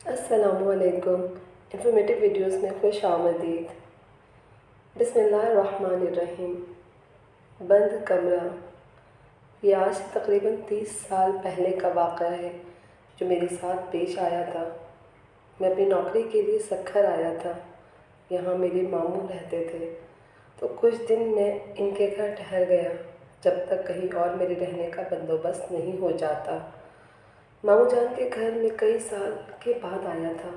अस्सलामु अलैकुम। Informative videos में खुश आमदीद। बिस्मिल्लाहिर्रहमानिर्रहीम। बंद कमरा। ये आज से तकरीबन 30 साल पहले का वाक़या है जो मेरे साथ पेश आया था। मैं अपनी नौकरी के लिए सक्खर आया था। यहाँ मेरे मामू रहते थे, तो कुछ दिन मैं इनके घर ठहर गया जब तक कहीं और मेरे रहने का बंदोबस्त नहीं हो जाता। मामू जान के घर में कई साल के बाद आया था।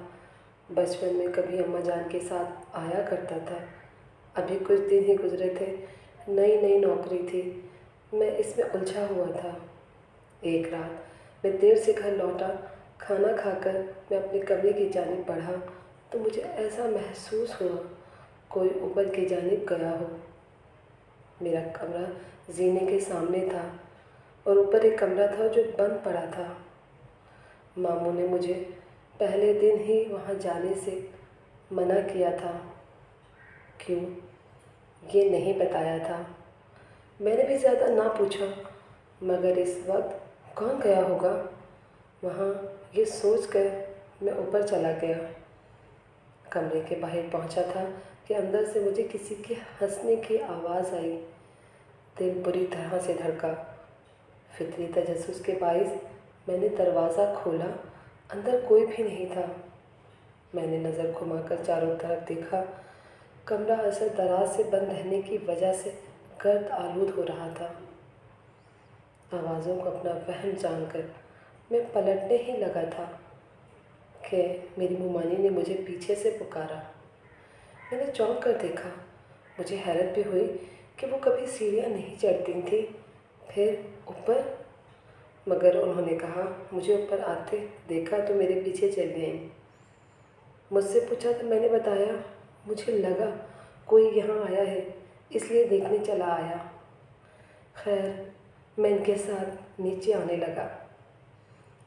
बचपन में कभी अम्मा जान के साथ आया करता था। अभी कुछ दिन ही गुजरे थे, नई नई नौकरी थी, मैं इसमें उलझा हुआ था। एक रात मैं देर से घर लौटा। खाना खाकर मैं अपने कमरे की जानिब बढ़ा तो मुझे ऐसा महसूस हुआ कोई ऊपर की जानिब गया हो। मेरा कमरा जीने के सामने था और ऊपर एक कमरा था जो बंद पड़ा था। मामू ने मुझे पहले दिन ही वहाँ जाने से मना किया था। क्यों, ये नहीं बताया था। मैंने भी ज़्यादा ना पूछा, मगर इस वक्त कौन गया होगा वहाँ, ये सोचकर मैं ऊपर चला गया। कमरे के बाहर पहुँचा था कि अंदर से मुझे किसी के हंसने की आवाज़ आई। दिल बुरी तरह से धड़का। फितरी तजस्सुस के बाइस मैंने दरवाज़ा खोला। अंदर कोई भी नहीं था। मैंने नज़र घुमाकर चारों तरफ देखा। कमरा अरसे दराज से बंद रहने की वजह से गर्द आलूद हो रहा था। आवाज़ों को अपना वहम जानकर मैं पलटने ही लगा था कि मेरी मुमानी ने मुझे पीछे से पुकारा। मैंने चौंक कर देखा। मुझे हैरत भी हुई कि वो कभी सीढ़ियाँ नहीं चढ़ती थी। फिर ऊपर, मगर उन्होंने कहा मुझे ऊपर आते देखा तो मेरे पीछे चल गई। मुझसे पूछा तो मैंने बताया मुझे लगा कोई यहाँ आया है इसलिए देखने चला आया। खैर, मैं इनके साथ नीचे आने लगा।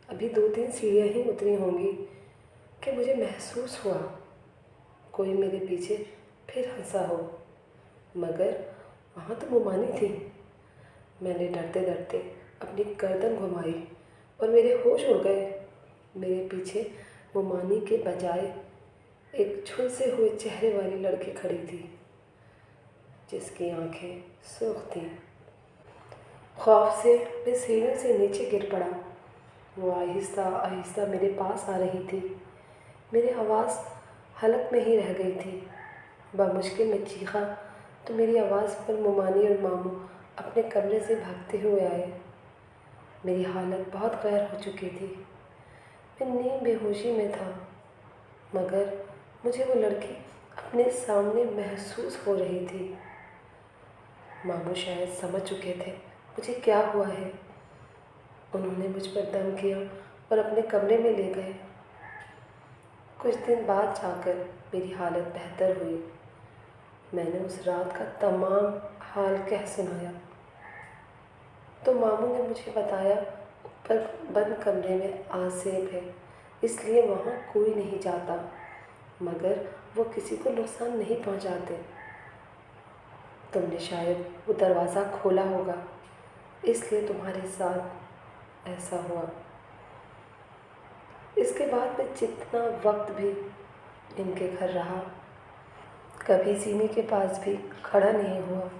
अभी 2-3 सीढ़ियाँ ही उतरी होंगी कि मुझे महसूस हुआ कोई मेरे पीछे फिर हंसा हो, मगर वहाँ तो मुमानी थी। मैंने डरते डरते अपनी गर्दन घुमाई और मेरे होश उड़ गए। मेरे पीछे मुमानी के बजाय एक झुलसे हुए चेहरे वाली लड़की खड़ी थी जिसकी आंखें सुर्ख थीं। खौफ से मैं सीढ़ियों से नीचे गिर पड़ा। वो आहिस्ता आहिस्ता मेरे पास आ रही थी। मेरी आवाज़ हलक में ही रह गई थी। बमुश्किल में चीखा तो मेरी आवाज़ पर मुमानी और मामू अपने कमरे से भागते हुए आए। मेरी हालत बहुत गैर हो चुकी थी। मैं नीम बेहोशी में था, मगर मुझे वो लड़की अपने सामने महसूस हो रही थी। मामू शायद समझ चुके थे मुझे क्या हुआ है। उन्होंने मुझ पर दम किया और अपने कमरे में ले गए। कुछ दिन बाद जाकर मेरी हालत बेहतर हुई। मैंने उस रात का तमाम हाल कह सुनाया तो मामू ने मुझे बताया ऊपर बंद कमरे में आसेब है इसलिए वहाँ कोई नहीं जाता, मगर वो किसी को नुकसान नहीं पहुँचाते। तुमने शायद वो दरवाज़ा खोला होगा इसलिए तुम्हारे साथ ऐसा हुआ। इसके बाद मैं जितना वक्त भी इनके घर रहा कभी सीने के पास भी खड़ा नहीं हुआ।